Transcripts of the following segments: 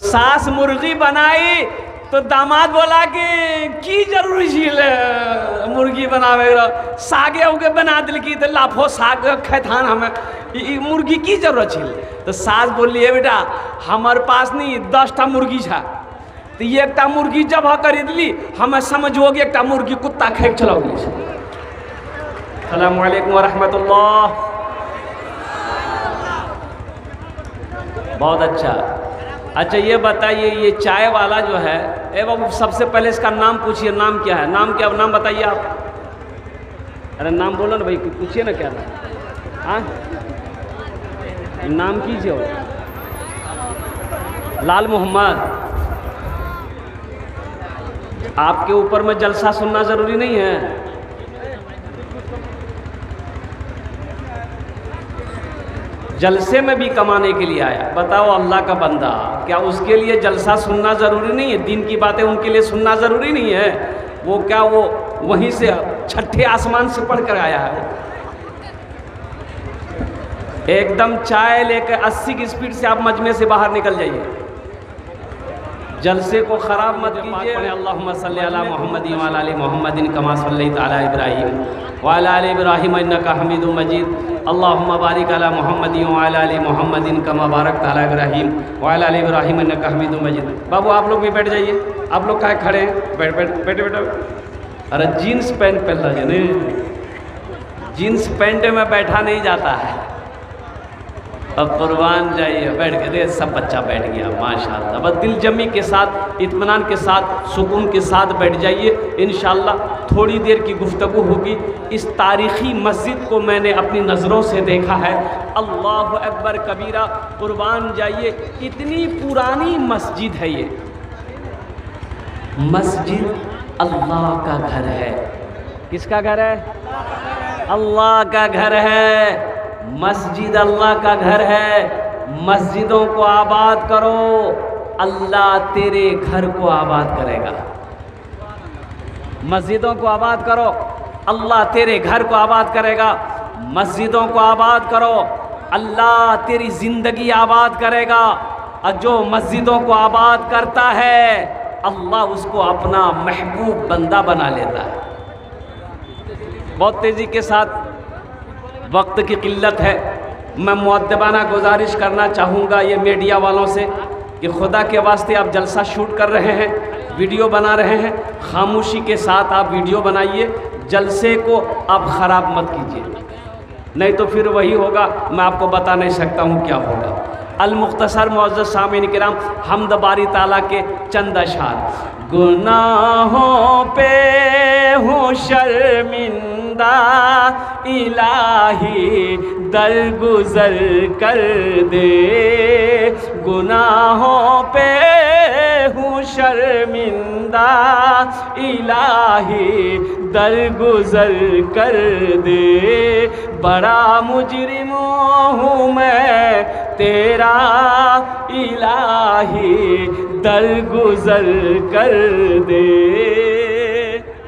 सास मुर्गी बनाई तो दामाद बोला कि की जरूरी छील मुर्गी बनावे सागे उगे बना दिल की तो लाफो साग खैथान हमें मुर्गी की जरूरत छील। तो सास बोली है बेटा हमारे पास नहीं 10टा मुर्गी छा तो ये एकटा मुर्गी जब खरीद ली हमें समझोगे एकटा मुर्गी कुत्ता खेक चलाओगी। अस्सलामु अलैकुम वरहमतुल्लाह। बहुत अच्छा ये बताइए ये चाय वाला जो है ए बाबू सबसे पहले इसका नाम पूछिए, नाम क्या है? नाम क्या? नाम बताइए आप। अरे नाम बोलो ना भाई, पूछिए ना क्या नाम। हाँ नाम कीजिए। लाल मोहम्मद। आपके ऊपर में जलसा सुनना ज़रूरी नहीं है। जलसे में भी कमाने के लिए आया। बताओ अल्लाह का बंदा, क्या उसके लिए जलसा सुनना ज़रूरी नहीं है? दिन की बातें उनके लिए सुनना ज़रूरी नहीं है? वो क्या वो वहीं से छठे आसमान से पढ़ कर आया है? एकदम चाय लेकर 80 की स्पीड से आप मजमे से बाहर निकल जाइए। जलसे को ख़राब मत कीजिए। अल्लाहुम्मा सल्ली अला मुहम्मदिन व अला आलि मुहम्मदिन कमा सल्लैता अला इब्राहीम व अला आलि इब्राहीम इन्नका हमीदुम मजीद। अल्लाहुम्मा बारिक अला मुहम्मदिन व अला आलि मुहम्मदिन कमा बारकता अला इब्राहीम व अला आलि इब्राहीम इन्नका हमीदुम मजीद। बाबू आप लोग भी बैठ जाइए। आप लोग काहे खड़े हैं? बैठे। अरे जीन्स पैंट पहन लीजिए। जीन्स पैंट में बैठा नहीं जाता है। अब कुर्बान जाइए बैठ के। सब बच्चा बैठ गया माशाअल्लाह। बस दिल जमी के साथ, इत्मीनान के साथ, सुकून के साथ बैठ जाइए। इंशाअल्लाह थोड़ी देर की गुफ्तगू होगी। इस तारीख़ी मस्जिद को मैंने अपनी नज़रों से देखा है। अल्लाह अकबर कबीरा। कुर्बान जाइए, इतनी पुरानी मस्जिद है ये। मस्जिद अल्लाह का घर है। किसका घर है? अल्लाह का घर है। मस्जिद अल्लाह का घर है। मस्जिदों को आबाद करो, अल्लाह तेरे घर को आबाद करेगा। मस्जिदों को आबाद करो, अल्लाह तेरे घर को आबाद करेगा। मस्जिदों को आबाद करो, अल्लाह तेरी ज़िंदगी आबाद करेगा। और जो मस्जिदों को आबाद करता है अल्लाह उसको अपना महबूब बंदा बना लेता है। बहुत तेज़ी के साथ, वक्त की किल्लत है, मैं मुअद्दबाना गुजारिश करना चाहूँगा ये मीडिया वालों से कि खुदा के वास्ते आप जलसा शूट कर रहे हैं, वीडियो बना रहे हैं, खामोशी के साथ आप वीडियो बनाइए। जलसे को आप ख़राब मत कीजिए, नहीं तो फिर वही होगा। मैं आपको बता नहीं सकता हूँ क्या होगा। अल-मुख्तसर मुअज़्ज़ज़ सामीन किराम, हम्द बारी ताला के चंद अशार। गुनाहों पे हूँ शर्मिंदा, इलाही दरगुजर कर दे। गुनाहों पे हूँ शर्मिंदा, इलाही दरगुजर कर दे। बड़ा मुजरिम हूँ मैं तेरा, इलाही दरगुजर कर दे।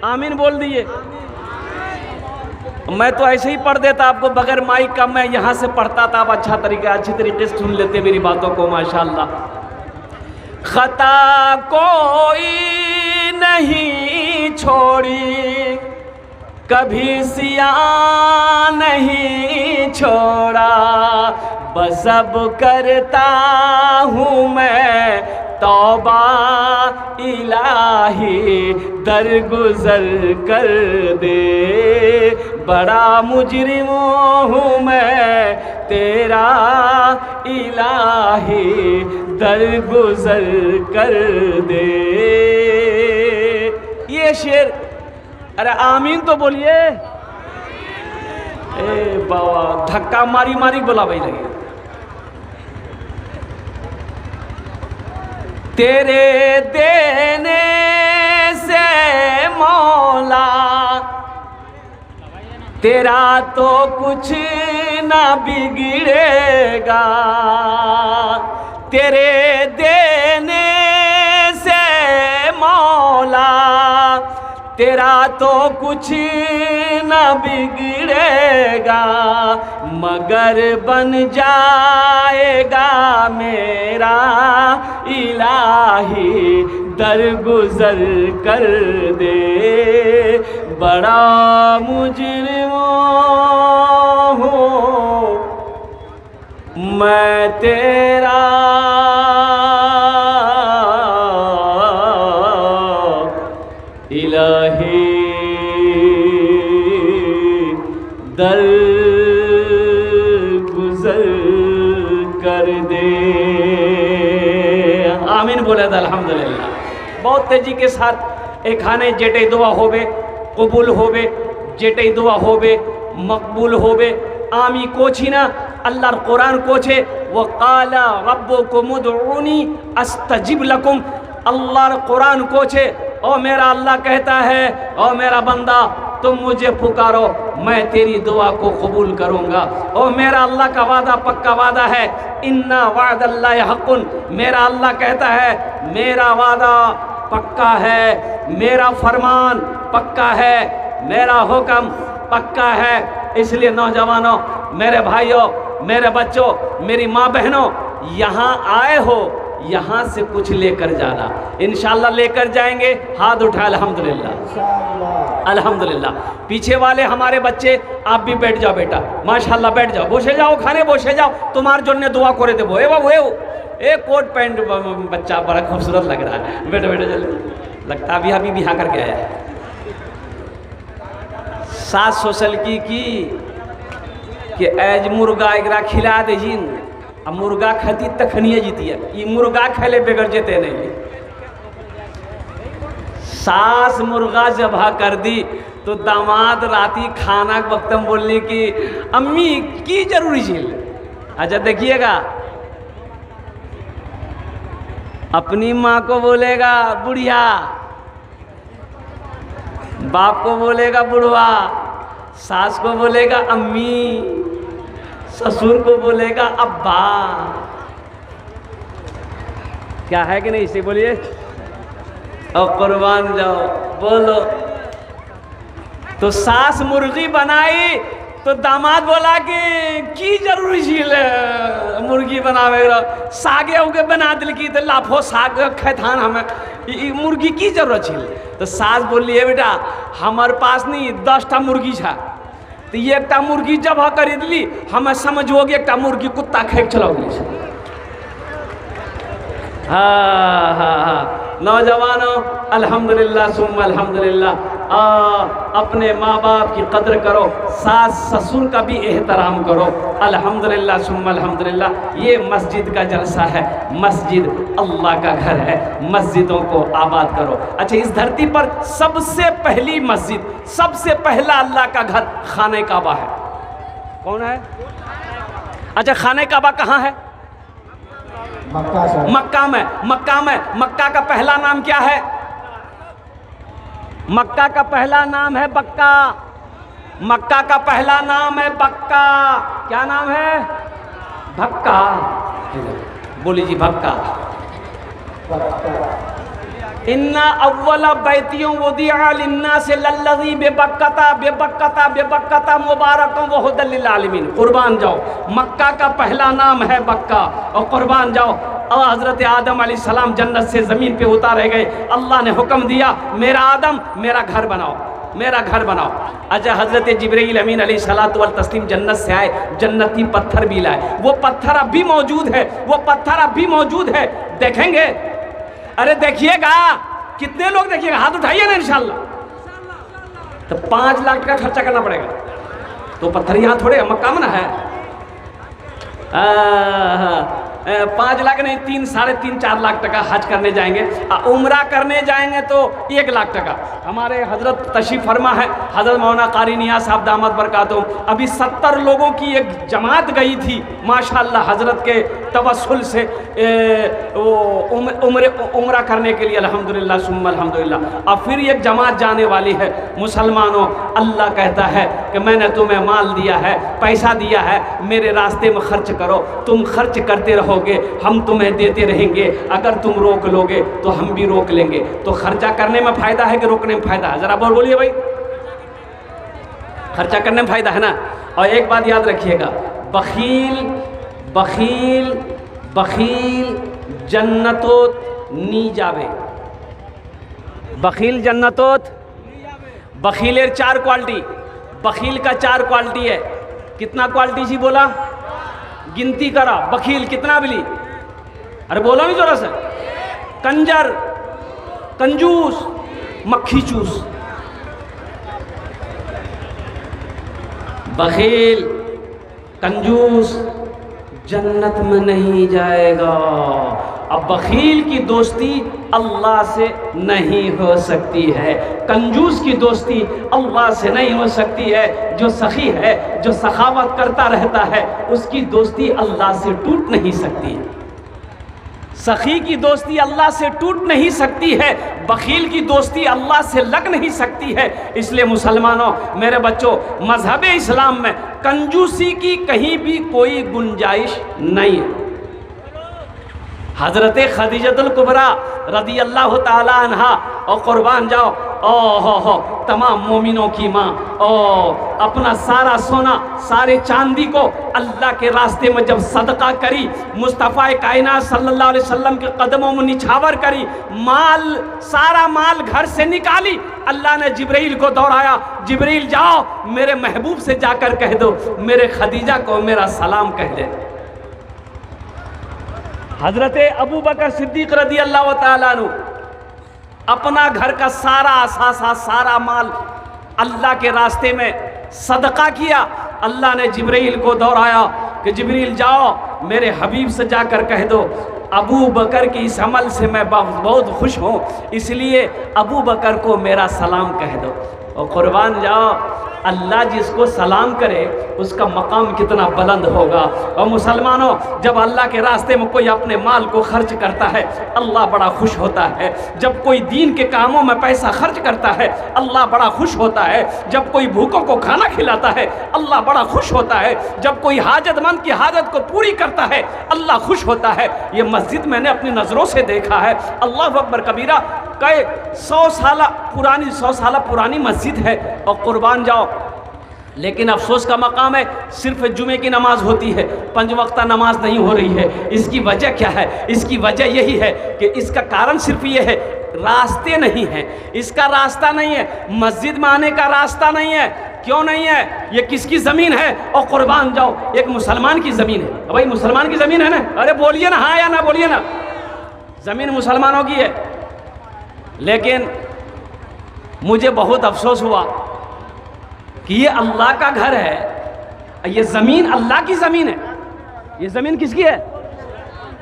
आमीन बोल दिए। मैं तो ऐसे ही पढ़ देता आपको बगैर माइक का। मैं यहाँ से पढ़ता था, आप अच्छी तरीके से सुन लेते मेरी बातों को माशाअल्लाह। खता कोई नहीं छोड़ी, कभी सिया नहीं छोड़ा। बस अब करता हूँ मैं तौबा, इलाही दरगुजर कर दे। बड़ा मुजरिम हूँ मैं तेरा, इलाही दरगुजर कर दे। ये शेर, अरे आमीन तो बोलिए। ए बाबा धक्का मारी मारी बोला भाई लगे। तेरे देने से मौला, तेरा तो कुछ ना बिगड़ेगा। तेरे देने से मौला, तेरा तो कुछ न बिगड़ेगा मगर बन जाएगा मेरा इलाही दरगुजर कर दे बड़ा मुजरिम हूँ मैं तेरा इलाही दर गुजर कर दे। आमीन बोले तो अल्हम्दुलिल्लाह। बहुत तेजी के साथ एक खाने जेटे दुआ होवे कबूल होवे जेटे दुआ होवे मकबूल होवे आमी कोची ना अल्लाहर कुरान कोचे व काला रब्बुकुम उदऊनी अस्तजिब लकुम। अल्लाहर कुरान कोचे ओ मेरा अल्लाह कहता है ओ मेरा बंदा तुम मुझे पुकारो मैं तेरी दुआ को कबूल करूँगा। ओ मेरा अल्लाह का वादा पक्का वादा है इन्ना वादल्लाहि हक़्क़ुन। मेरा अल्लाह कहता है मेरा वादा पक्का है मेरा फरमान पक्का है मेरा हुक्म पक्का है। इसलिए नौजवानों मेरे भाइयों मेरे बच्चों मेरी माँ बहनों यहाँ आए हो यहाँ से कुछ लेकर जाना इंशाअल्लाह लेकर जाएंगे। हाथ उठा अल्हम्दुलिल्लाह अल्हम्दुलिल्लाह। पीछे वाले हमारे बच्चे आप भी बैठ जाओ बेटा माशाअल्लाह बैठ जाओ बोसे जाओ खाने बोसे जाओ तुम्हार जोने दुआ करे देबो। ए बाबू ए कोट पैंट बच्चा बड़ा खूबसूरत लग रहा है बेटा बेटा जल्दी लगता अभी अभी बिहा करके आया है। 700 की कि एज मुर्गा एकरा खिला दीजिन आ मुर्गा खाती तखनिए जीतिए ये मुर्गा खेले बगैर जेते नहीं। सास मुर्गा जबा कर दी तो दामाद राती खाना के वक्त में बोलने की अम्मी की जरूरी झील। अच्छा देखिएगा अपनी माँ को बोलेगा बुढ़िया बाप को बोलेगा बुढ़वा सास को बोलेगा अम्मी ससुर को बोलेगा अब्बा। क्या है कि नहीं इसे बोलिए और कुर्बान जाओ बोलो। तो सास मुर्गी बनाई तो दामाद बोला कि की जरूरी झील मुर्गी बनावे सागे उगे बना दिल की तो लाफो साग खैथान हमें मुर्गी की जरूरत झील। तो सास बोली है बेटा हमारे पास नहीं 10टा मुर्गी छा तो ये एक मुर्गी जब खरीद ली हमें समझ हो गया एक मुर्गी कुत्ता खेक चलाओगी। हाँ हाँ हाँ नौजवानों अल्हम्दुलिल्लाह सुम्मा अल्हम्दुलिल्लाह अपने माँ बाप की कदर करो सास ससुर का भी एहतराम करो। अल्हम्दुलिल्लाह सुम्मा अल्हम्दुलिल्लाह। ये मस्जिद का जलसा है मस्जिद अल्लाह का घर है मस्जिदों को आबाद करो। अच्छा इस धरती पर सबसे पहली मस्जिद सबसे पहला अल्लाह का घर खाने काबा है। कौन है? अच्छा खाने काबा कहाँ है? मक्का में। मक्का में मक्का का पहला नाम क्या है? मक्का का पहला नाम है बक्का। मक्का का पहला नाम है बक्का। क्या नाम है? भक्का। बोली जी भक्का। इन्ना अव्वला बैतियों वुदिअ लिन्नास लल्लज़ी बेबक्कता बेबक्कता बेबक्कता मुबारकों व हुदल लिल आलमीन। कुर्बान जाओ मक्का का पहला नाम है बक्का। और कुर्बान जाओ और हज़रत आदम अलैहिस्सलाम जन्नत से ज़मीन पे उतारे गए अल्लाह ने हुक्म दिया मेरा आदम मेरा घर बनाओ मेरा घर बनाओ। अच्छा हज़रत जिब्रील अमीन अलैहिस्सलातु वल तस्लीम जन्नत से आए जन्नती पत्थर भी लाए वो पत्थर अब भी मौजूद है वो पत्थर अब भी मौजूद है देखेंगे। अरे देखिएगा कितने लोग देखिएगा हाथ उठाइए ना इंशाल्लाह। तो 5 लाख का खर्चा करना पड़ेगा तो पत्थर यहाँ थोड़े मक्का में ना है। 5 लाख नहीं 3 साढ़े 3 4 लाख टका हज करने जाएंगे उम्रा करने जाएंगे तो 1 लाख टका। हमारे हजरत तशरीफ फरमा है हजरत मौलाना कारी नियाज़ साहब दामद बरकातुहू अभी 70 लोगों की एक जमात गई थी माशाअल्लाह हजरत के तवस्सुल से उम्रा करने के लिए अल्हम्दुलिल्लाह सुम्मा अल्हम्दुलिल्लाह। अब फिर एक जमात जाने वाली है। मुसलमानों, अल्लाह कहता है कि मैंने तुम्हें माल दिया है, पैसा दिया है, मेरे रास्ते में खर्च करो। तुम खर्च करते रहोगे, हम तुम्हें देते रहेंगे। अगर तुम रोक लोगे तो हम भी रोक लेंगे। तो खर्चा करने में फ़ायदा है कि रोकने में फ़ायदा है? ज़रा बोलिए भाई। खर्चा करने में फ़ायदा है ना। और एक बात याद रखिएगा, बखील बखील बखील जन्नतोत नी जावे। बखील जन्नतोत, बखीलेर 4 क्वालिटी, बखील का 4 क्वालिटी है। कितना क्वालिटी जी बोला? गिनती करा। बखील कितना बिली? अरे बोलो नहीं जोरा से। कंजर, कंजूस, मक्खी चूस। बखील कंजूस जन्नत में नहीं जाएगा। अब बखील की दोस्ती अल्लाह से नहीं हो सकती है, कंजूस की दोस्ती अल्लाह से नहीं हो सकती है। जो सखी है, जो सखावत करता रहता है, उसकी दोस्ती अल्लाह से टूट नहीं सकती है। सखी की दोस्ती अल्लाह से टूट नहीं सकती है, बखील की दोस्ती अल्लाह से लग नहीं सकती है। इसलिए मुसलमानों, मेरे बच्चों, मजहब इस्लाम में कंजूसी की कहीं भी कोई गुंजाइश नहीं है। हज़रत खदीजतुल कुबरा रज़ी अल्लाह ताला अन्हा, और कुर्बान जाओ, हो तमाम मोमिनों की माँ, अपना सारा सोना, सारे चांदी को अल्लाह के रास्ते में जब सदका करी, मुस्तफ़ा कायनात सल्लल्लाहु अलैहि वसल्लम के कदमों में निछावर करी, माल, सारा माल घर से निकाली, अल्लाह ने जिब्रील को दौड़ाया, जिब्रील जाओ मेरे महबूब से जाकर कह दो मेरे खदीजा को मेरा सलाम कह दे। हज़रत अबू बकर सिद्दीक़ रज़ी अल्लाह ताला अन्हु अपना घर का सारा असासा, सारा माल अल्लाह के रास्ते में सदका किया। अल्लाह ने जिब्रील को दौड़ाया कि जिब्रील जाओ मेरे हबीब से जाकर कह दो अबू बकर की इस अमल से मैं बहुत खुश हूँ, इसलिए अबू बकर को मेरा सलाम कह दो। और कुर्बान जाओ, अल्लाह जिसको सलाम करे उसका मकाम कितना बुलंद होगा। और मुसलमानों, जब अल्लाह के रास्ते में कोई अपने माल को खर्च करता है, अल्लाह बड़ा खुश होता है। जब कोई दीन के कामों में पैसा खर्च करता है, अल्लाह बड़ा खुश होता है। जब कोई भूखों को खाना खिलाता है, अल्लाह बड़ा खुश होता है। जब कोई हाजतमंद की हाजत को पूरी करता है, अल्लाह खुश होता है। ये मस्जिद मैंने अपनी नज़रों से देखा है। अल्लाह अकबर कबीरा, कई 100 साल पुरानी मस्जिद है। और कुर्बान जाओ, लेकिन अफसोस का मकाम है, सिर्फ जुमे की नमाज होती है, 5 वक्ता नमाज नहीं हो रही है। इसकी वजह क्या है? इसकी वजह यही है कि इसका कारण सिर्फ ये है, रास्ते नहीं हैं। इसका रास्ता नहीं है, मस्जिद में आने का रास्ता नहीं है। क्यों नहीं है? ये किसकी ज़मीन है? और कुर्बान जाओ, एक मुसलमान की ज़मीन है। भाई मुसलमान की ज़मीन है ना? अरे बोलिए ना, हाँ या ना बोलिए ना। ज़मीन मुसलमानों की है। लेकिन मुझे बहुत अफसोस हुआ कि ये अल्लाह का घर है, ये ज़मीन अल्लाह की ज़मीन है। ये ज़मीन किसकी है?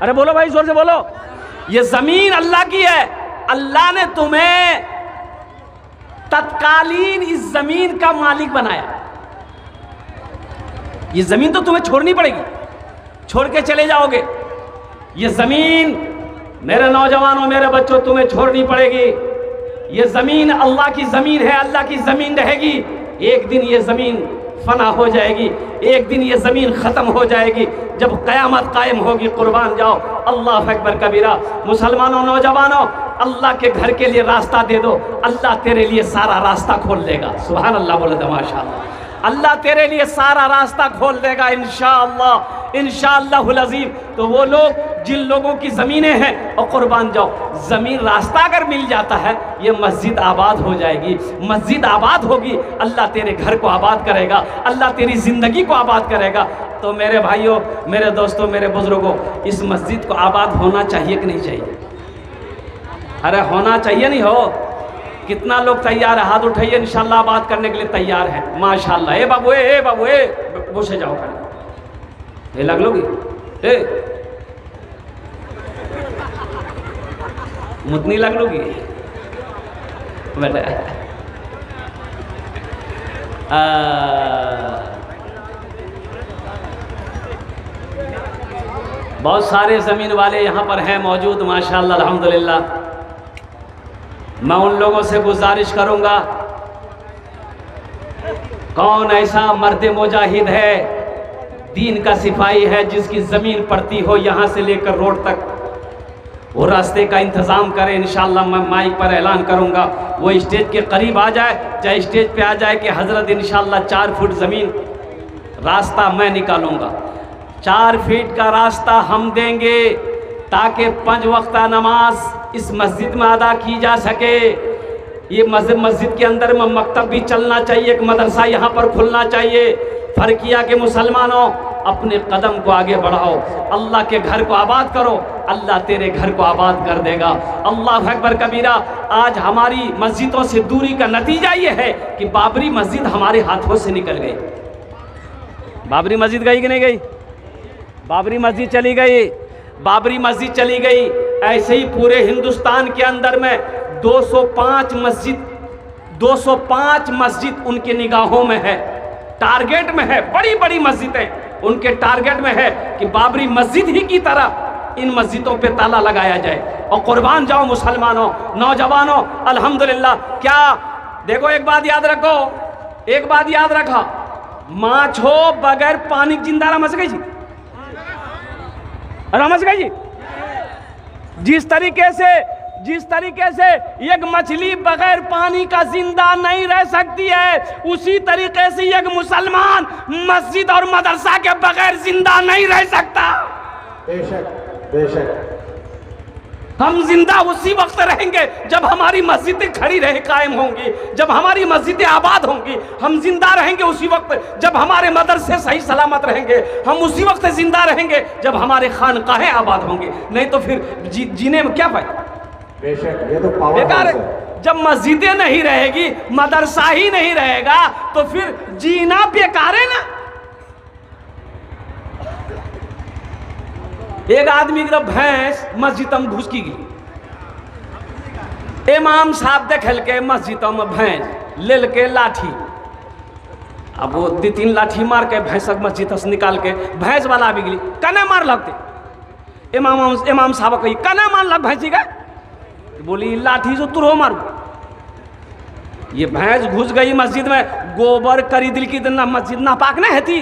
अरे बोलो भाई, जोर से बोलो। ये ज़मीन अल्लाह की है। अल्लाह ने तुम्हें तत्कालीन इस ज़मीन का मालिक बनाया। ये ज़मीन तो तुम्हें छोड़नी पड़ेगी, छोड़ के चले जाओगे। ये ज़मीन मेरे नौजवानों, मेरे बच्चों, तुम्हें छोड़नी पड़ेगी। ये ज़मीन अल्लाह की ज़मीन है, अल्लाह की ज़मीन रहेगी। एक दिन ये ज़मीन फना हो जाएगी, एक दिन ये ज़मीन ख़त्म हो जाएगी, जब क़यामत कायम होगी। कुर्बान जाओ, अल्लाह अकबर कबीरा। मुसलमानों, नौजवानों, अल्लाह के घर के लिए रास्ता दे दो, अल्लाह तेरे लिए सारा रास्ता खोल देगा। सुभान अल्लाह बोले तो माशाअल्लाह। अल्लाह तेरे लिए सारा रास्ता खोल देगा इंशाअल्लाह, इंशाअल्लाहुल अज़ीम। तो वो लोग जिन लोगों की ज़मीनें हैं, और कुर्बान जाओ, ज़मीन रास्ता अगर मिल जाता है, ये मस्जिद आबाद हो जाएगी। मस्जिद आबाद होगी, अल्लाह तेरे घर को आबाद करेगा, अल्लाह तेरी ज़िंदगी को आबाद करेगा। तो मेरे भाइयों, मेरे दोस्तों, मेरे बुज़ुर्गों, इस मस्जिद को आबाद होना चाहिए कि नहीं चाहिए? अरे होना चाहिए नहीं हो? कितना लोग तैयार है? हाथ उठाइए, इंशाल्लाह आबाद करने के लिए तैयार है। माशाल्लाह। ए बाबू, ए बाबू, ए बसे जाओ खड़े, ये लग लोगी, ए मुतनी लग लोगी बेटा। बहुत सारे ज़मीन वाले यहाँ पर हैं मौजूद माशाअल्लाह अल्हम्दुलिल्लाह। मैं उन लोगों से गुजारिश करूँगा, कौन ऐसा मर्द मुजाहिद है, दीन का सिपाही है, जिसकी ज़मीन पड़ती हो यहाँ से लेकर रोड तक, वो रास्ते का इंतज़ाम करें। इंशाअल्लाह मैं माइक पर ऐलान करूँगा, वो स्टेज के करीब आ जाए, चाहे स्टेज पे आ जाए कि हज़रत इंशाअल्लाह 4 फुट ज़मीन रास्ता मैं निकालूँगा। 4 फीट का रास्ता हम देंगे ताकि 5 वक्त नमाज इस मस्जिद में अदा की जा सके। ये मस्जिद के अंदर में मकतब भी चलना चाहिए, एक मदरसा यहाँ पर खुलना चाहिए। फ़र्किया के मुसलमानों, अपने कदम को आगे बढ़ाओ, अल्लाह के घर को आबाद करो, अल्लाह तेरे घर को आबाद कर देगा। अल्लाह अकबर कबीरा। आज हमारी मस्जिदों से दूरी का नतीजा ये है कि बाबरी मस्जिद हमारे हाथों से निकल गई। बाबरी मस्जिद गई कि नहीं गई? बाबरी मस्जिद चली गई, बाबरी मस्जिद चली गई। ऐसे ही पूरे हिंदुस्तान के अंदर में 205 मस्जिद उनके निगाहों में है, टारगेट में है। बड़ी बड़ी मस्जिदें उनके टारगेट में है कि बाबरी मस्जिद ही की तरह इन मस्जिदों पे ताला लगाया जाए। और कुर्बान जाओ मुसलमानों, नौजवानों, अल्हम्दुलिल्लाह। क्या देखो, एक बात याद रखो, एक बात याद रखा, माछ हो बगैर पानी जिंदा रमस गई जी, रमस गई जी। जिस तरीके से एक मछली बगैर पानी का जिंदा नहीं रह सकती है, उसी तरीके से एक मुसलमान मस्जिद और मदरसा के बगैर जिंदा नहीं रह सकता। बेशक बेशक। हम जिंदा उसी वक्त रहेंगे जब हमारी मस्जिदें खड़ी रहे कायम होंगी, जब हमारी मस्जिदें आबाद होंगी। हम जिंदा रहेंगे उसी वक्त जब हमारे मदरसे सही सलामत रहेंगे। हम उसी वक्त जिंदा रहेंगे जब हमारे खानकाहें आबाद होंगे। नहीं तो फिर जीने में क्या फायदा? बेशक, ये तो बेकार है। जब मस्जिदें नहीं रहेगी, मदरसा ही नहीं रहेगा, तो फिर जीना बेकार है ना। एक आदमी की भैंस मस्जिद में घुस की गई, इमाम साहब देखल के मस्जिद में भैंस ले के लाठी, अब वो 2-3 लाठी मार के भैंसक मस्जिद से निकाल के भैंस वाला भी गई, कने मार लगते। इमाम साहब कही कने मार लग भैंसी का, बोली लाठी से तुरो मारू। ये भैंस घुस गई मस्जिद में, गोबर करी दिल की दिन मस्जिद नापाक नहीं है थी।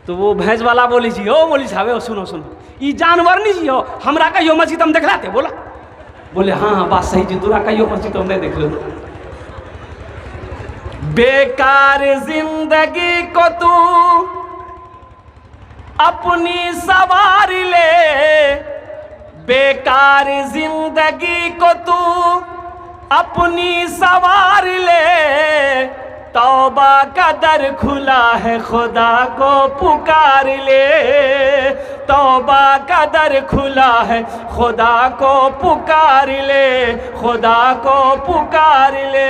तो वो भैंस वाला बोली जी, ओ बोली साहब सुनो सुनो, ये जानवर नहीं जी हो, हमरा का यो मस्जिद हम देखलाते। बोला, बोले हाँ हाँ बात सही जी, दूरा का यो मस्जिद हमने देख लो। बेकार जिंदगी को तू अपनी सवार ले, बेकार जिंदगी को तू अपनी सवार ले, तौबा का दर खुला है खुदा को पुकार ले, तौबा का दर खुला है खुदा को पुकार ले, खुदा को पुकार ले।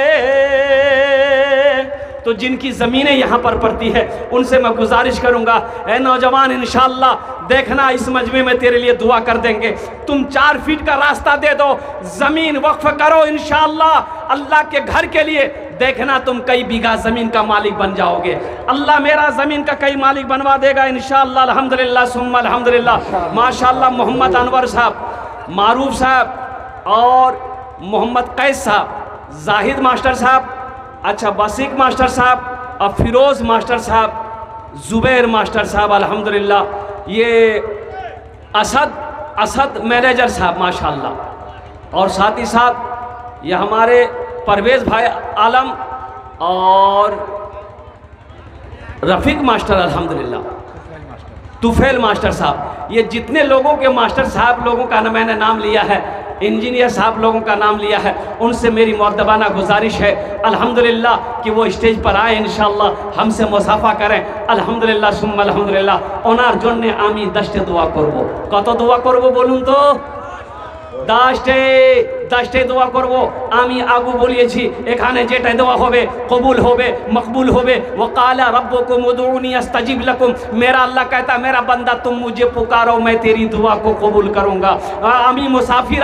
तो जिनकी ज़मीनें यहाँ पर पड़ती है उनसे मैं गुजारिश करूँगा, ए नौजवान, इंशाअल्लाह देखना इस मजमे में तेरे लिए दुआ कर देंगे। तुम 4 फीट का रास्ता दे दो, ज़मीन वक्फ करो, इंशाअल्लाह अल्लाह के घर के लिए, देखना तुम कई बीघा ज़मीन का मालिक बन जाओगे। अल्लाह मेरा ज़मीन का कई मालिक बनवा देगा इंशाअल्लाह। अल्हम्दुलिल्लाह सुम्मा अल्हम्दुलिल्लाह। माशाअल्लाह मोहम्मद अनवर साहब, मारूफ साहब और मोहम्मद कैस साहब, जाहिद मास्टर साहब, अच्छा बसीक मास्टर साहब और फिरोज़ मास्टर साहब, ज़ुबैर मास्टर साहब, अल्हम्दुलिल्लाह। ये असद मैनेजर साहब माशाअल्लाह, और साथ ही साथ ये हमारे परवेज़ भाई आलम और रफ़ीक मास्टर, अल्हम्दुलिल्लाह, तुफैल मास्टर साहब। ये जितने लोगों के मास्टर साहब लोगों का मैंने नाम लिया है, इंजीनियर साहब लोगों का नाम लिया है, उनसे मेरी मुअद्दबाना गुजारिश है अल्हम्दुलिल्लाह कि वो स्टेज पर आए, इंशाअल्लाह हमसे मुसाफा करें। अल्हम्दुलिल्लाह सुम्मा अल्हम्दुलिल्लाह। ओनार जोन्ने आमी दस्ते दुआ करबो, कत दुआ करबो बोलून तो? 10টে দোয়া করব আমি আগু বলিয়েছি এখানে যেটা দোয়া হবে কবুল হবে মকবুল হবে ওয়াকালা রব্বুকুম উদউনি আস্তাজিব লাকুম मेरा अल्लाह कहता मेरा बंदा तुम मुझे पुकारो मैं तेरी दुआ को कबूल करूंगा আমি মুসাফির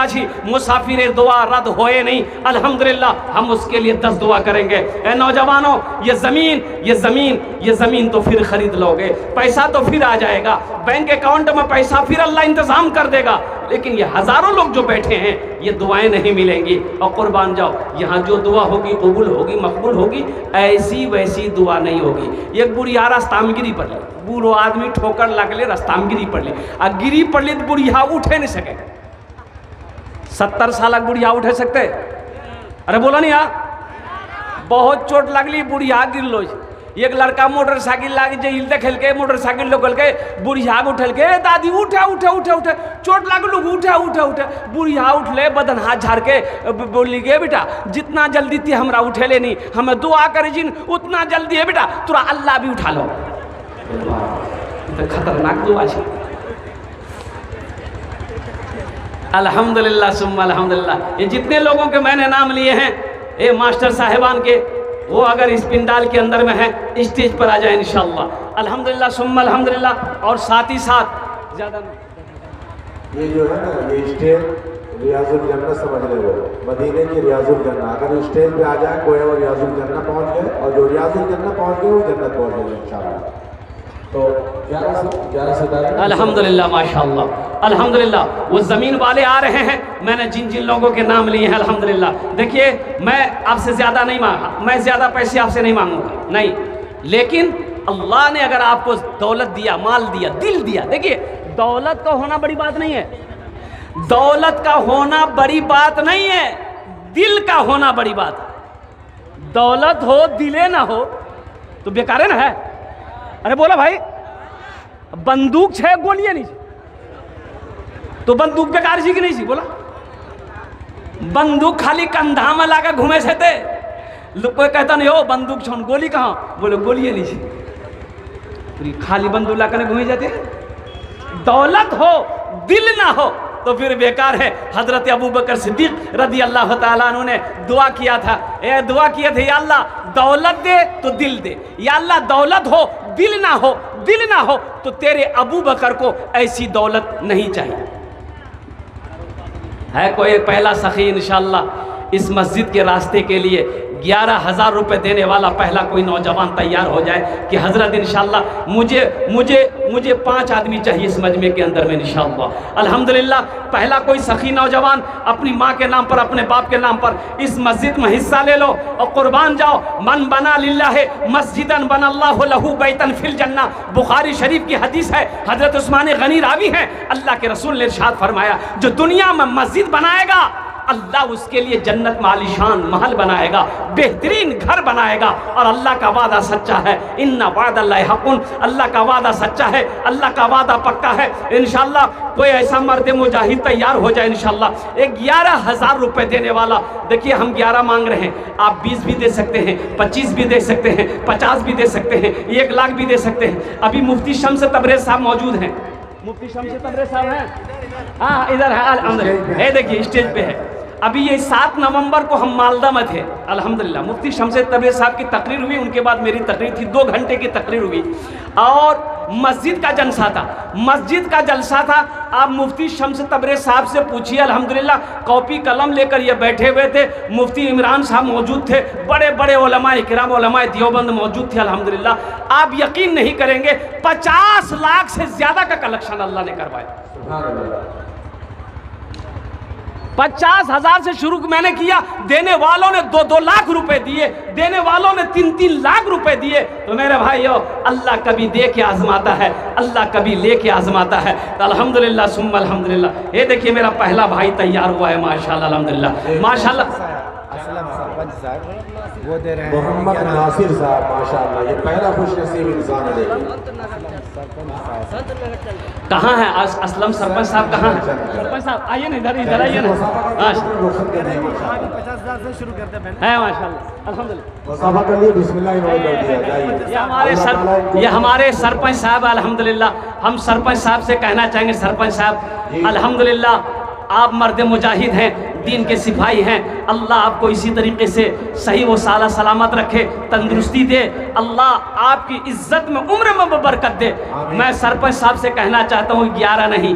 আছি মুসাফিরের দোয়া रद्द होए नहीं अल्हम्दुलिल्लाह हम उसके लिए 10 दुआ करेंगे ए नौजवानों ये ज़मीन तो फिर खरीद लोगे पैसा तो फिर आ जाएगा बैंक अकाउंट में पैसा फिर अल्लाह इंतजाम कर देगा लेकिन ये हजारों लोग जो बैठे हैं ये दुआएं नहीं मिलेंगी और कुर्बान जाओ यहाँ जो दुआ होगी कबूल होगी मकबूल होगी ऐसी वैसी दुआ नहीं होगी एक बुढ़िया रास्ता में गिरी पड़ ली बूढ़ो आदमी ठोकर लगले रास्ता में गिरी पड़ ली और गिरी पड़ ली तो बुढ़िया उठे नहीं सके 70 साल बुढ़िया उठे सकते अरे बोलो नहीं यार बहुत चोट लगली बुढ़िया गिर लो एक लड़का मोटरसाइकिल लागे जे हिलते खेल के मोटरसाइकिल लोग के बुढ़िया उठल के दादी उठे चोट लागलू उठे बुढ़िया उठले बदन हाथ झाड़ के बोली गे बेटा जितना जल्दी थी हमरा उठेले नहीं हमें दुआ करे जिन उतना जल्दी है बेटा तुरा अल्लाह भी उठा लो तो खतरनाक दुआ है अल्हम्दुलिल्लाह सुम्मा अल्हम्दुलिल्लाह ये जितने लोगों के मैंने नाम लिए हैं ये मास्टर साहिबान के वो अगर इस पिंडाल के अंदर में है स्टेज पर आ जाए इंशाअल्लाह अल्हम्दुलिल्लाह सुम्मा अल्हम्दुलिल्लाह और साथ ही साथ ज़्यादा ये जो है ना ये स्टेज रियाजुल जन्नत समझ रहे हो मदीने की रियाजुल जन्नत अगर स्टेज पे आ जाए कोई और रियाजुल जन्नत पहुंच गए और जो रियाजुल जन्नत पहुंच गए वो जन्नत पहुंच गए इंशाअल्लाह तो 11 सितारे अल्हम्दुलिल्लाह माशाअल्लाह अल्हम्दुलिल्लाह वो ज़मीन वाले आ रहे हैं मैंने जिन जिन लोगों के नाम लिए हैं अल्हम्दुलिल्लाह देखिए मैं आपसे ज़्यादा नहीं मांगा मैं ज़्यादा पैसे आपसे नहीं मांगूंगा नहीं लेकिन अल्लाह ने अगर आपको दौलत दिया माल दिया दिल दिया देखिए दौलत का होना बड़ी बात नहीं है दौलत का होना बड़ी बात नहीं है दिल का होना बड़ी बात है दौलत हो दिले ना हो तो बेकार है ना है अरे बोला भाई बंदूक छे गोलियां नहीं तो बंदूक बेकार सी कि नहीं सी बोला बंदूक खाली कंधा में लाकर घूमे से थे कोई कहता नहीं हो बंदूक छोड़ गोली कहाँ बोले गोलियां नहीं सी खाली बंदूक लाकर घूमे जाते दौलत हो दिल ना हो तो फिर बेकार है हजरत अबू बकर सिद्दीक रदी अल्लाह ताला अन्हु ने दुआ किया था दुआ किए थे या अल्लाह दौलत दे तो दिल दे या अल्लाह दौलत हो दिल ना हो तो तेरे अबू बकर को ऐसी दौलत नहीं चाहिए है कोई पहला सखी इंशाअल्लाह इस मस्जिद के रास्ते के लिए 11,000 रुपये देने वाला पहला कोई नौजवान तैयार हो जाए कि हजरत इंशाअल्लाह मुझे 5 आदमी चाहिए इस मजमे के अंदर में इंशाअल्लाह अल्हम्दुलिल्लाह पहला कोई सखी नौजवान अपनी माँ के नाम पर अपने बाप के नाम पर इस मस्जिद में हिस्सा ले लो और कुर्बान जाओ मन बना लिल्लाह मस्जिदन बनल्लाहु लहू बैतन फिल जन्नह बुखारी शरीफ की हदीस है हजरत उस्मान गनी रावी हैं अल्लाह के रसूल ने इरशाद फरमाया जो दुनिया में मस्जिद बनाएगा अल्लाह उसके लिए जन्नत में आलीशान महल बनाएगा बेहतरीन घर बनाएगा और अल्लाह का वादा सच्चा है इन्ना वादल्लाहि हक़्क़ुन अल्लाह का वादा सच्चा है अल्लाह का वादा पक्का है इंशाअल्लाह कोई ऐसा मर्द मुजाहिद तैयार हो जाए इंशाअल्लाह 11,000 रुपये देने वाला देखिए हम 11 मांग रहे हैं आप 20 भी दे सकते हैं 25 भी दे सकते हैं 50 भी दे सकते हैं 1 लाख भी दे सकते हैं अभी मुफ्ती शम्स तबरेज़ साहब मौजूद हैं मुफ्ती शम्स तबरेज़ साहब हैं हाँ इधर है अंदर है देखिए स्टेज पे है अभी ये 7 नवंबर को हम मालदा में थे अल्हम्दुलिल्लाह मुफ्ती शम्स तबरेज़ साहब की तकरीर हुई उनके बाद मेरी तकरीर थी 2 घंटे की तकरीर हुई और मस्जिद का जलसा था आप मुफ्ती शम्स तबरेज़ साहब से पूछिए अल्हम्दुलिल्लाह कॉपी कलम लेकर ये बैठे हुए थे मुफ्ती इमरान साहब मौजूद थे बड़े बड़े उलमाए किराम उलमाए देवबंद मौजूद थे अल्हम्दुलिल्लाह आप यकीन नहीं करेंगे 50 लाख से ज़्यादा का कलेक्शन अल्लाह ने करवाया 50,000 से शुरू मैंने किया देने वालों ने 2-2 लाख रुपए दिए देने वालों ने 3-3 लाख रुपए दिए तो मेरे भाइयों अल्लाह कभी दे के आजमाता है अल्लाह कभी ले के आजमाता है तो अल्हम्दुलिल्लाह सुम्मा अल्हम्दुलिल्लाह ये देखिए मेरा पहला भाई तैयार हुआ है माशाल्लाह अल्हम्दुलिल्लाह माशाल्लाह वो दे रहे हैं मोहम्मद नासिर साहब माशाल्लाह ये पहला खुशनसीब इंसान है कहाँ है असलम सरपंच साहब? कहाँ है सरपंच साहब? आइए ना इधर, इधर आइए ना। से शुरू करते हैं है माशाल्लाह अल्हम्दुलिल्लाह। मुसाफा कर लिए, बिस्मिल्लाह इन्होंने कर दिया। जाइए। ये हमारे सरपंच साहब अल्हम्दुलिल्लाह। हम सरपंच साहब से कहना चाहेंगे, सरपंच साहब अल्हम्दुलिल्लाह आप मर्द मुजाहिद हैं, दीन के सिपाही हैं। अल्लाह आपको इसी तरीके से सही व साला सलामत रखे, तंदुरुस्ती दे, अल्लाह आपकी इज्जत में उम्र में बरकत दे। मैं सरपंच साहब से कहना चाहता हूँ 11 नहीं,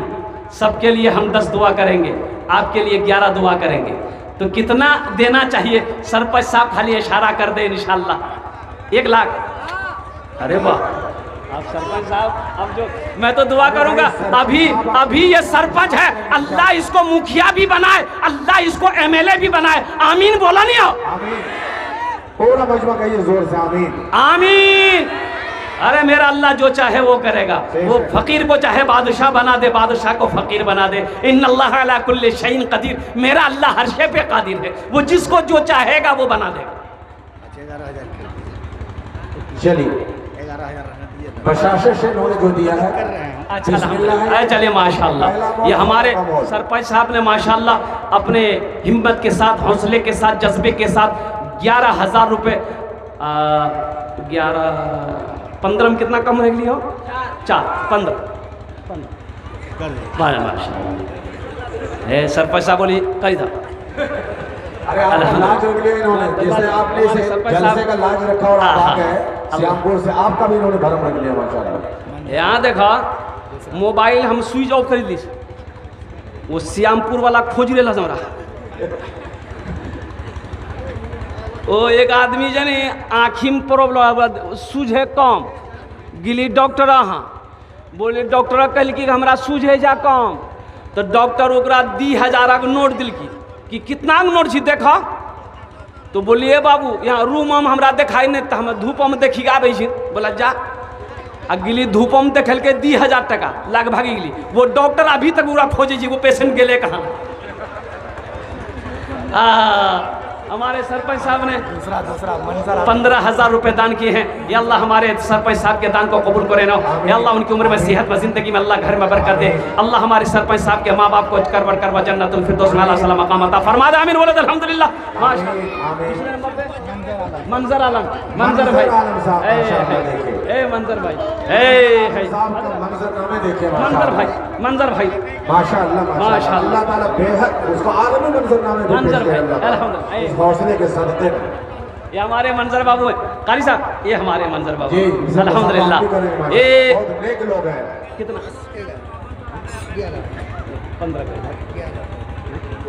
सबके लिए हम 10 दुआ करेंगे, आपके लिए 11 दुआ करेंगे। तो कितना देना चाहिए सरपंच साहब? खाली इशारा कर दे इंशाल्लाह। 1 लाख। अरे वाह आप सरपंच साहब, अब जो मैं तो दुआ करूंगा, अभी ये सरपंच है, अल्लाह इसको मुखिया भी बनाए, अल्लाह इसको MLA भी बनाए। आमीन बोला नहीं हो? आमीन। पूरा मजमा कहिए जोर से आमीन। आमीन। अरे मेरा अल्लाह जो चाहे वो करेगा। वो फकीर को चाहे बादशाह बना दे, बादशाह को फकीर बना दे। इन्नल्लाह अला कुल्ली शैइन कदीर। मेरा अल्लाह हर शे पे कादिर है, वो जिसको जो चाहेगा वो बना देगा। चलिए प्रशासन से इन्होंने जो दिया है अच्छा चलिए माशाल्लाह। ये हमारे सरपंच साहब ने माशाल्लाह अपने हिम्मत के साथ, हौसले के साथ, जज्बे के साथ 11,000 रुपये 15 में कितना कम रख लिया हो? 4 15 माशाल्लाह। सरपंच साहब बोली कही था। अरे लाज रख लिया इन्होंने, जैसे आपने इसे जलसे का लाज रखा और आप आ गए श्यामपुर से, आपका भी इन्होंने भरम रख लिया माशाल्लाह। यहाँ देखा मोबाइल हम स्विच ऑफ कर ली, वो श्यामपुर वाला खोज ले हमरा। ओ एक आदमी जने आँखी में प्रॉब्लम सूझे कम गिली डॉक्टर हाँ बोले, डॉक्टर कहल कि हमरा सूझे जा कम, तो डॉक्टर ओकरा 10,000 का नोट दिल कि कितना नोट छी देखा, तो बोलिए बाबू यहाँ रूम में हमरा दिखाई नहीं, तो हम धूप में देखी आबे छी। बोला जा आ गिली धूप में देखल के 10,000 टका लाग भागी गिली। वो डॉक्टर अभी तक पूरा खोजे जी वो पेशेंट गेले कहाँ। हमारे सरपंच साहब ने 15,000 रुपये दान किए हैं। या अल्लाह हमारे सरपंच साहब के दान को कबूल करे ना। या अल्लाह उनकी उम्र में सेहत में ज़िंदगी में अल्लाह घर में बरकत दे। अल्लाह हमारे सरपंच साहब के माँ बाप को करवा जन्नतुल फिरदौस में अल्लाह मकाम अता फरमा दे। आमीन बोले अल्हम्दुलिल्लाह। मंजर आलम, मंजर भाई, मंजर भाई, मंजर भाई, मंजर भाई माशाअल्लाह माशाअल्लाह ताला बेहद उसको आलमी मंजरनामे भेजते हैं अल्लाह हौसले के सदके। ये हमारे मंजर बाबू है कारी साहब, ये हमारे मंजर बाबू अल्हम्दुलिल्लाह। ये नेक लोग हैं। कितना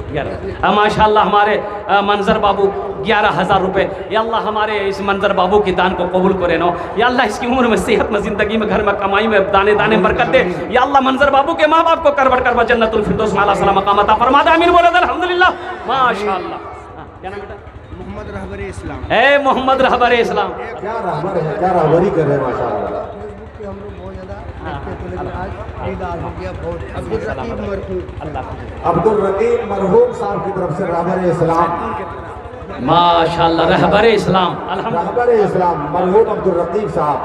11 माशाअल्लाह हमारे मंजर बाबू 11,000 रुपये। या अल्लाह हमारे इस मंजर बाबू की दान को कबूल करे नो। या अल्लाह इसकी उम्र में सेहत में ज़िंदगी में घर में कमाई में दाने दाने बरकत दे। या अल्लाह मंजर बाबू के माँ बाप को करवा जन्नतुल फिरदौस में अल्लाह मकाम अता फरमा दे। आमीन बोले अल्हम्दुलिल्लाह माशाअल्लाह। क्या नाम बेटा? मोहम्मद रहबर इस्लाम। मोहम्मद रहबर इस्लाम। क्या रहबर है, क्या रहबरी कर रहे हैं माशाअल्लाह। अब्दुल रकीब मरहूम साहब की तरफ से रहबर इस्लाम माशाअल्लाह। रहबर इस्लाम रहबर इस्लाम मरहूम अब्दुल रकीब साहब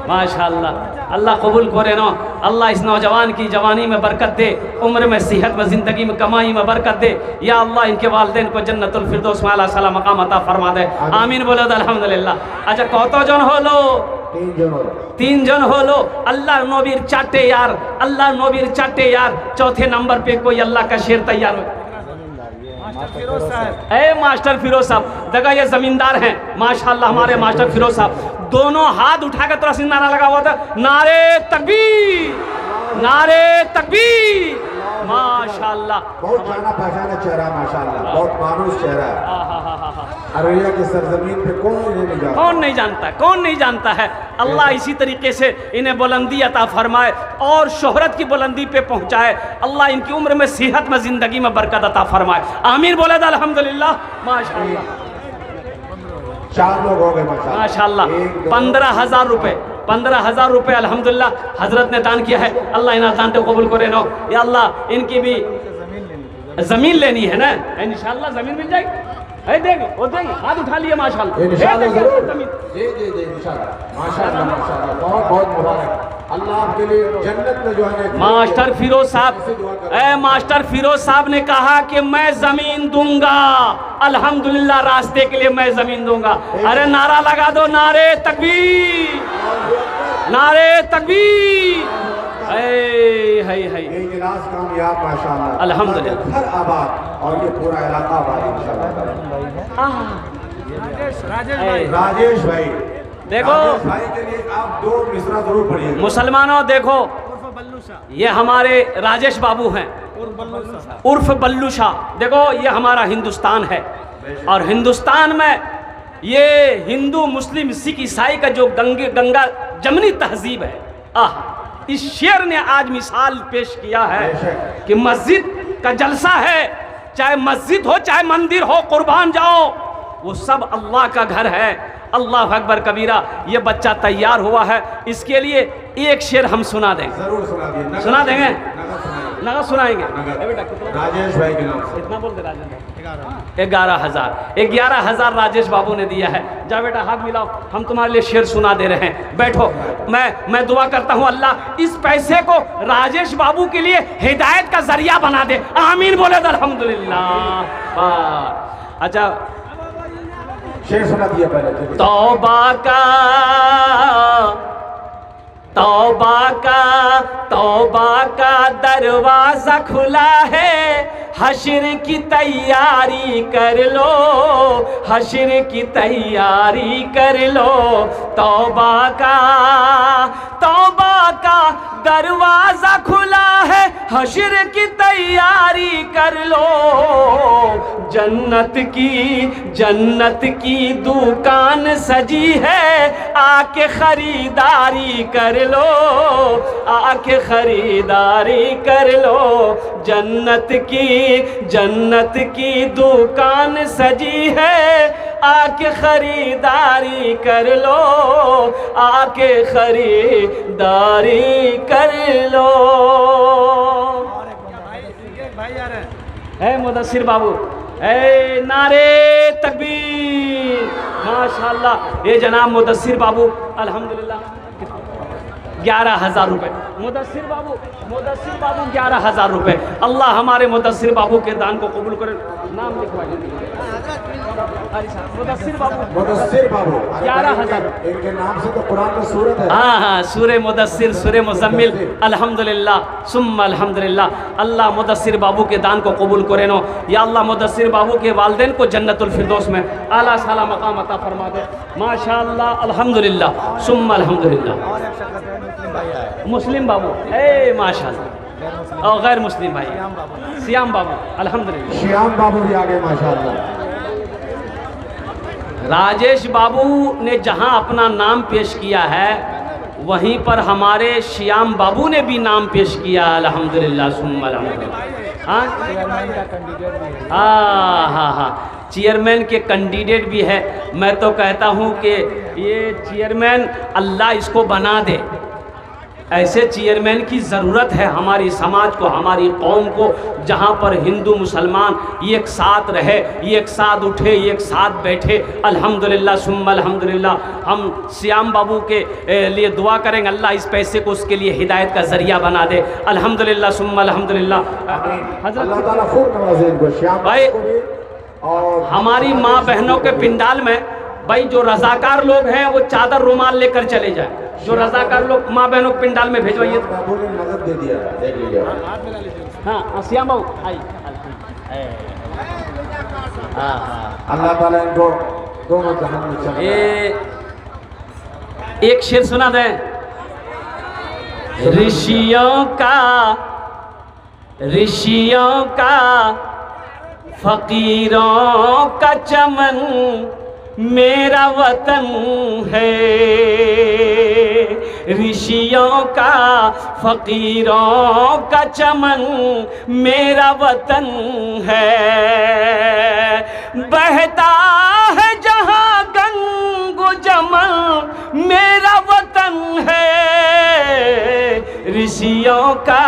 माशाअल्लाह। अल्लाह कबूल करे ना। अल्लाह इस नौजवान की जवानी में बरकत दे, उम्र में सेहत में ज़िंदगी में कमाई में बरकत दे। या अल्लाह इनके वालिदैन को जन्नतुल फिरदौस में अल्लाह मकाम अता फरमा दे। आमीन बोले अल्हम्दुलिल्लाह। अच्छा कत जन हलो? 3 जन हलो। अल्लाह नबीर 4 यार, अल्लाह नबीर 4 यार। चौथे नंबर पे कोई अल्लाह का शेर तैयार हो। मास्टर फिरोज साहब देखा ये जमींदार हैं माशाअल्लाह। हमारे मास्टर फिरोज साहब दोनों हाथ उठाकर तरह से नारा लगा हुआ था, नारे तकबीर, नारे तकबीर माशाअल्लाह। बहुत जाना पहचाना चेहरा माशाअल्लाह, बहुत मानूस चेहरा है। अररिया की सरजमीन पे कौन नहीं जानता, कौन नहीं जानता है। अल्लाह इसी तरीके से इन्हें बुलंदी अता फरमाए और शोहरत की बुलंदी पे पहुंचाए। अल्लाह इनकी उम्र में सेहत में ज़िंदगी में बरकत अता फरमाए। आमीन बोले अल्हम्दुलिल्लाह माशाअल्लाह। 4 लोग हो गए माशाअल्लाह। 15,000 रुपये 15,000 रुपये अल्हम्दुलिल्लाह हजरत ने दान किया है। अल्लाह इन दान को कबूल करे नो। या अल्लाह इनकी भी ज़मीन लेनी है ना, इंशाअल्लाह ज़मीन मिल जाएगी। देंगे वो देंगे, हाथ उठा लिए माशाल्लाह। इंशाअल्लाह देंगे जरूर। जमीन। जी जी जी इंशाअल्लाह माशाअल्लाह माशाअल्लाह बहुत बहुत मुबारक। अल्लाह आपके लिए जन्नत में जो है मास्टर फिरोज साहब, मास्टर फिरोज साहब ने कहा कि मैं जमीन दूंगा, अल्हम्दुलिल्लाह रास्ते के लिए मैं जमीन दूंगा। अरे नारा लगा दो, नारे तकबीर, नारे तकबीर। है ये इजलास कामयाब माशाअल्लाह, अल्हम्दुलिल्लाह। घर आबाद और ये पूरा इलाका आबाद इंशाअल्लाह। राजेश भाई देखो राजेश भाई के लिए आप 2 मिसरा जरूर पढ़िए। मुसलमानों, देखो ये हमारे राजेश बाबू हैं उर्फ बल्लू शाह। देखो ये हमारा हिंदुस्तान है, और हिंदुस्तान में ये हिंदू मुस्लिम सिख ईसाई का जो गंगा जमनी तहजीब है, इस शेर ने आज मिसाल पेश किया है कि मस्जिद का जलसा है, चाहे मस्जिद हो चाहे मंदिर हो, कुर्बान जाओ, वो सब अल्लाह का घर है। अल्लाह अकबर कबीरा। ये बच्चा तैयार हुआ है, इसके लिए एक शेर हम सुना देंगे। जरूर सुना दिए। सुना देंगे, नगद सुनाएंगे। राजेश भाई के नाम से कितना बोलते राजेश भाई? 11,000 राजेश बाबू ने दिया है। जा बेटा हाथ मिलाओ, हम तुम्हारे लिए शेर सुना दे रहे हैं। बैठो, मैं दुआ करता हूँ अल्लाह इस पैसे को राजेश बाबू के लिए हिदायत का जरिया बना दे। आमीन बोले तो अल्हम्दुलिल्लाह। अच्छा शेर सुना दिया पहले। तौबा का दरवाजा खुला है, हश्र की तैयारी कर लो, हश्र की तैयारी कर लो। तौबा का दरवाजा खुला है, हश्र की तैयारी कर लो। जन्नत की दुकान सजी है, आके खरीदारी कर लो, आके खरीदारी कर लो। जन्नत की दुकान सजी है, आके खरीदारी कर लो, आके खरीदारी कर लो। है मुदस्सिर बाबू, नारे तकबीर, माशाल्लाह। ये जनाब मुदस्सिर बाबू अल्हम्दुलिल्लाह 11,000 रुपये। मुदस्सिर बाबू 11,000 रुपये। अल्लाह हमारे मुदस्सिर बाबू के दान को कबूल करे। नाम लिखवाइए। मुदस्सिर बाबू 11,000। इनके नाम से तो कुरान में सूरत है। हाँ, सूरे मुदस्सिर, सूरे मुज़म्मिल। अल्हम्दुलिल्लाह सुम्मा अल्हम्दुलिल्लाह। अल्लाह मुदस्सिर बाबू के दान को कबूल करे नो। या अल्लाह मुदस्सिर बाबू के वालिदैन को जन्नतुल फिरदौस में आला साला मकाम अता फरमा दे। माशाअल्लाह अल्हम्दुलिल्लाह सुम्मा अल्हम्दुलिल्लाह। मुस्लिम बाबू माशाअल्लाह, और गैर मुस्लिम भाई सियाम बाबू अल्हम्दुलिल्लाह। श्याम बाबू भी आ गए माशाअल्लाह। राजेश बाबू ने जहां अपना नाम पेश किया है, वहीं पर हमारे श्याम बाबू ने भी नाम पेश किया अल्हम्दुलिल्लाह सुम्मा अल्हम्दुलिल्लाह। हाँ, चेयरमैन के कैंडिडेट भी है। मैं तो कहता हूँ कि ये चेयरमैन अल्लाह इसको बना दे। ऐसे चेयरमैन की ज़रूरत है हमारी समाज को, हमारी कौम को, जहाँ पर हिंदू मुसलमान एक साथ रहे, एक साथ उठे, एक साथ बैठे। अल्हम्दुलिल्लाह सुम्मा अल्हम्दुलिल्लाह। हम श्याम बाबू के लिए दुआ करेंगे, अल्लाह इस पैसे को उसके लिए हिदायत का ज़रिया बना दे। अल्हम्दुलिल्लाह सुम्मा अल्हम्दुलिल्लाह। अल्लाह ताला खूब नवाजे इनको, श्याम भाई को भी। और हमारी माँ बहनों के पिंडाल में भाई जो रजाकार लोग हैं वो चादर रुमाल लेकर चले जाए। जो रजाकार लोग माँ बहनों के पिंडाल में भेजवाइए। बाबू ने नगद दे दिया, देख लीजिए। हाँ श्याम बाबू अल्लाह ताला इनको दोनों जहान में चले। एक शेर सुना दें। ऋषियों का फकीरों का चमन मेरा वतन है। ऋषियों का फकीरों का चमन मेरा वतन है। बहता है जहाँ गंगो जमन मेरा वतन है। खुशियों का,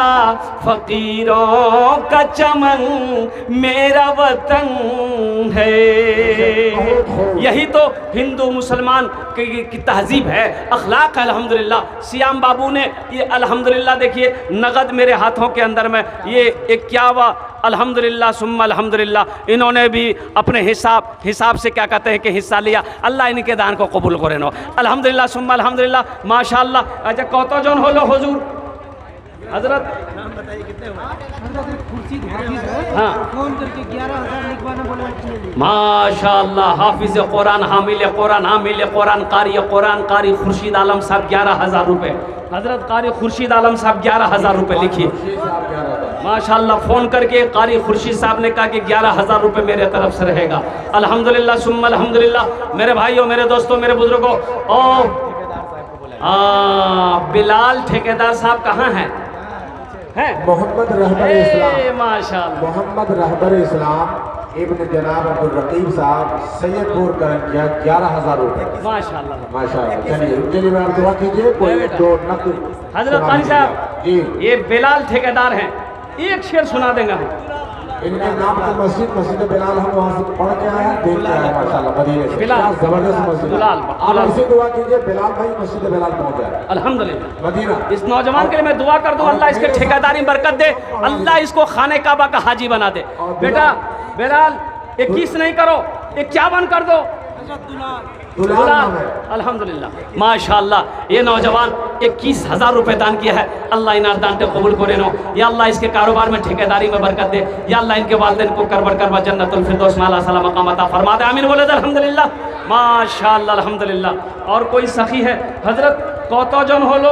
फकीरों का चमन मेरा वतन है। यही तो हिंदू मुसलमान की तहजीब है, अखलाक है। अल्हम्दुलिल्लाह श्याम बाबू ने ये अल्हम्दुलिल्लाह देखिए नगद मेरे हाथों के अंदर में ये 51 अल्हम्दुलिल्लाह सुम्मा अल्हम्दुलिल्लाह इन्होंने भी अपने हिसाब से क्या कहते हैं कि हिस्सा लिया। अल्लाह इनके दान को कबूल करे नो। अल्हम्दुलिल्लाह सुम्मा अल्हम्दुलिल्लाह माशाअल्लाह। अच्छा कौतो जन हो लो हुजूर हजरत नाम बताइए कितने हुए? हाँ फोन करके 11,000 लिखवाना बोला। माशाअल्लाह हाफिज कुरान हामिल कुरान कारी खुर्शीद आलम साहब 11,000 रुपये। हजरत कारी खुर्शीद आलम साहब 11,000 रुपये लिखिए माशाअल्लाह। फ़ोन करके कारी खुर्शीद साहब ने कहा कि 11,000 रुपये मेरे तरफ से रहेगा। अल्हम्दुलिल्लाह सुम्मा अल्हम्दुलिल्लाह। मेरे भाइयों मेरे दोस्तों मेरे बुजुर्गों और बिलाल ठेकेदार साहब कहाँ हैं? मोहम्मद रहबर इस्लाम, माशाअल्लाह मोहम्मद रहबर इस्लाम इब्न जनाब अब्दुल रकीब साहब सैयदपुर करंजिया 11,000 रुपये। माशाअल्लाह माशाअल्लाह। चलिए उनके लिए आप दुआ कीजिए। कोई जो नकल हजरत कारी साहब जी ये बिलाल ठेकेदार हैं, एक शेर सुना देंगे हम। इनके नाम की मस्जिद बिलाल हम वहाँ से पढ़ के आए हैं, देख के आए हैं माशाअल्लाह मदीने से। बिलाल, क्या जबरदस्त मस्जिद है। बिलाल, आप ऐसी दुआ कीजिए बिलाल भाई मस्जिद बिलाल पहुँच जाए अल्हम्दुलिल्लाह। मदीना। इस नौजवान के लिए मैं दुआ कर दूं अल्लाह इसके ठेकेदारी में बरकत दे, अल्लाह इसको खाने काबा का हाजी बना दे। बेटा बिलाल 21 नहीं करो 51 कर दो। दुलाल अल्हम्दुलिल्लाह माशाअल्लाह। ये नौजवान 21,000 रुपये दान किया है। अल्लाह इन दान को कबूल करे नो। या अल्लाह इसके कारोबार में ठेकेदारी में बरकत दे। या अल्लाह इनके वालिदैन को करबा जन्नतुल फिरदौस में अल्लाह सलाम मकाम अता फरमा दे। आमीन बोले अल्हम्दुलिल्लाह माशाअल्लाह अल्हम्दुलिल्लाह। और कोई सखी है हजरत कौतो जन हो लो?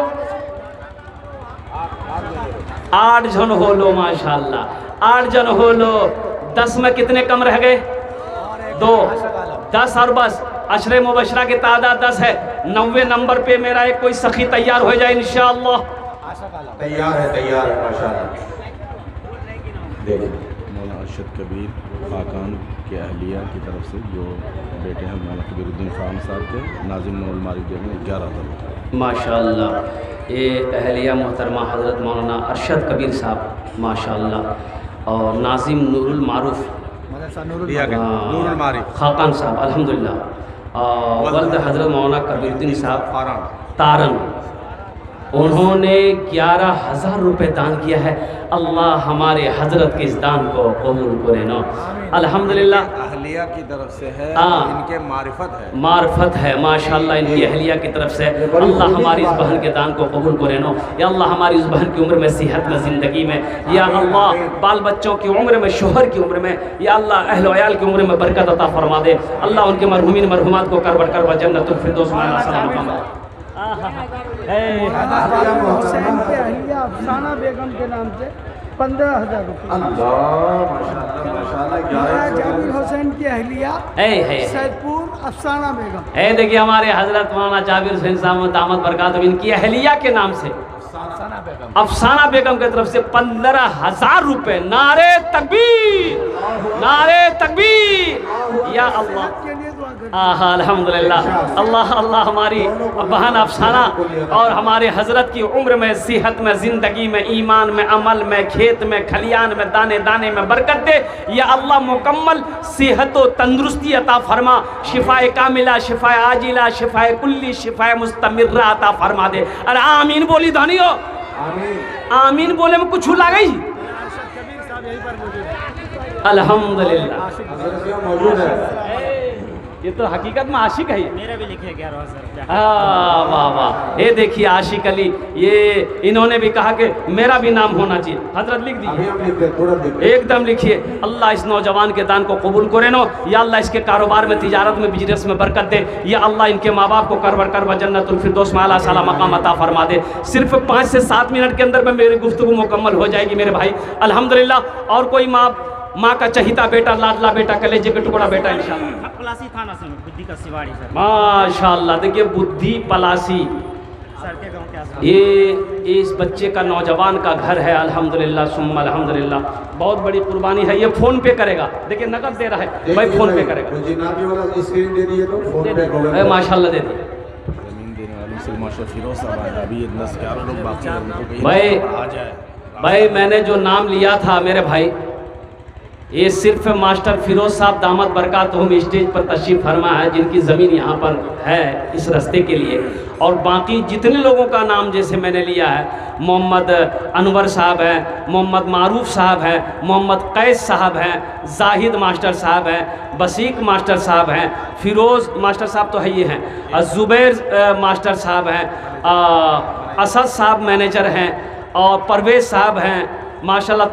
8 जन हो लो माशाअल्लाह। 8 जन हो लो। 10 में कितने कम रह गए? 2 10 और बस अशरे मुबशरा की तादाद 10 है। 90 नंबर पे मेरा एक कोई सखी तैयार हो जाए इंशाअल्लाह। तैयार है माशाअल्लाह। देखिए मौलाना अरशद कबीर खाकान के अहलिया की तरफ से जो बेटे हैं मौलाना कबीरुद्दीन खान साहब के नाजिम नूरुल मारिफ में 11,000 माशाअल्लाह। ये अहलिया मोहतरमा हज़रत मौलाना अरशद कबीर साहब माशाअल्लाह और नाजिम नूरुल मारूफ खाकान साहब अल्हम्दुलिल्लाह और वल्द हज़रत मौलाना कबीरुद्दीन साहब तारन उन्होंने 11,000 रुपये दान किया है। अल्लाह हमारे हजरत के इस दान को कबूल करे नो। अल्हम्दुलिल्लाह अहलिया की तरफ से है, इनके मार्फत है माशाअल्लाह इनकी अहलिया की तरफ से। अल्लाह हमारी इस बहन के दान को कबूल करे नो। या अल्लाह हमारी इस बहन की उम्र में सेहत में ज़िंदगी में, या अल्लाह बाल बच्चों की उम्र में शोहर की उम्र में, या अल्लाह अहल वयाल की उम्र में बरकत अता फरमा दे। अल्लाह उनके मरहूमीन मरहुमात को करबा जन्नतुल फिरदौस में अफसाना बेगम के नाम से 15,000 रुपये। जाबिर हुसैन की अहलिया सैदपुर अफसाना बेगम। देखिए हमारे हजरत मौलाना जाबिर हुसैन साहब दामद बरकात इनकी अहलिया के नाम से अफसाना बेगम की तरफ से 15,000 रुपये। नारे तकबीर नारे तकबीर। या अल्लाह अल्हम्दुलिल्लाह। अल्लाह अल्लाह हमारी बहन अफसाना और हमारे हजरत की उम्र में सेहत में ज़िंदगी में ईमान में अमल में खेत में खलियान में दाने दाने में बरकत दे। या अल्लाह मुकम्मल सेहत व तंदुरुस्ती अता फरमा। शिफाए कामिला शिफाए आजिला शिफाए कुल्ली शिफाए मुस्तमिर्रा अता फरमा दे। अरे आमीन बोली धनियो आमीन बोले में कुछ हुला गई। अल्हम्दुलिल्लाह मौजूद है। ये तो हकीकत में आशिक है। मेरे भी लिखे 11,000। वाह वाह। ये देखिए आशिक अली ये इन्होंने भी कहा कि मेरा भी नाम होना चाहिए। हजरत लिख दीजिए एकदम लिखिए। अल्लाह इस नौजवान के दान को कबूल करे नो। या अल्लाह इसके कारोबार में तिजारत में बिजनेस में बरकत दे। या अल्लाह इनके माँ बाप को करबर जन्नतुल फिरदौस में आला साला मकाम अता फरमा दे। सिर्फ 5 से 7 मिनट के अंदर में मेरी गुफ्तगू मुकम्मल हो जाएगी मेरे भाई अल्हम्दुलिल्लाह। और कोई माँ का चहिता बेटा लाडला बेटा कलेजे के टुकड़ा बेटा इंशाअल्लाह पलासी थाना से बुद्धि का सिवाड़ी सर माशाअल्लाह। देखिए बुद्धि पलासी सर के गांव के आसपास ये इस बच्चे का नौजवान का घर है अल्हम्दुलिल्लाह सुम्मा अल्हम्दुलिल्लाह। बहुत बड़ी कुर्बानी है। ये फ़ोन पे करेगा। देखिए नकद दे रहा है भाई फ़ोन पे करेगा। स्क्रीन दे दिए तो फोन पे माशाअल्लाह दे दिए। सिर्फ मास्टर फिरोज साहब आए, अभी 10-11 लोग बाकी हैं, उनको कहीं भाई आ जाए। भाई मैंने जो नाम लिया था मेरे भाई, ये सिर्फ मास्टर फिरोज साहब दामद बरकातहुम स्टेज पर तशरीफ़ फरमा है, जिनकी ज़मीन यहाँ पर है इस रास्ते के लिए। और बाकी जितने लोगों का नाम जैसे मैंने लिया है, मोहम्मद अनवर साहब हैं, मोहम्मद मारूफ साहब हैं, मोहम्मद कैस साहब हैं, जाहिद मास्टर साहब हैं, बसीक मास्टर साहब हैं, फिरोज़ मास्टर साहब तो है ये हैं, ज़ुबैर मास्टर साहब हैं, असद साहब मैनेजर हैं, और परवेज़ साहब हैं, माशाल्लाह।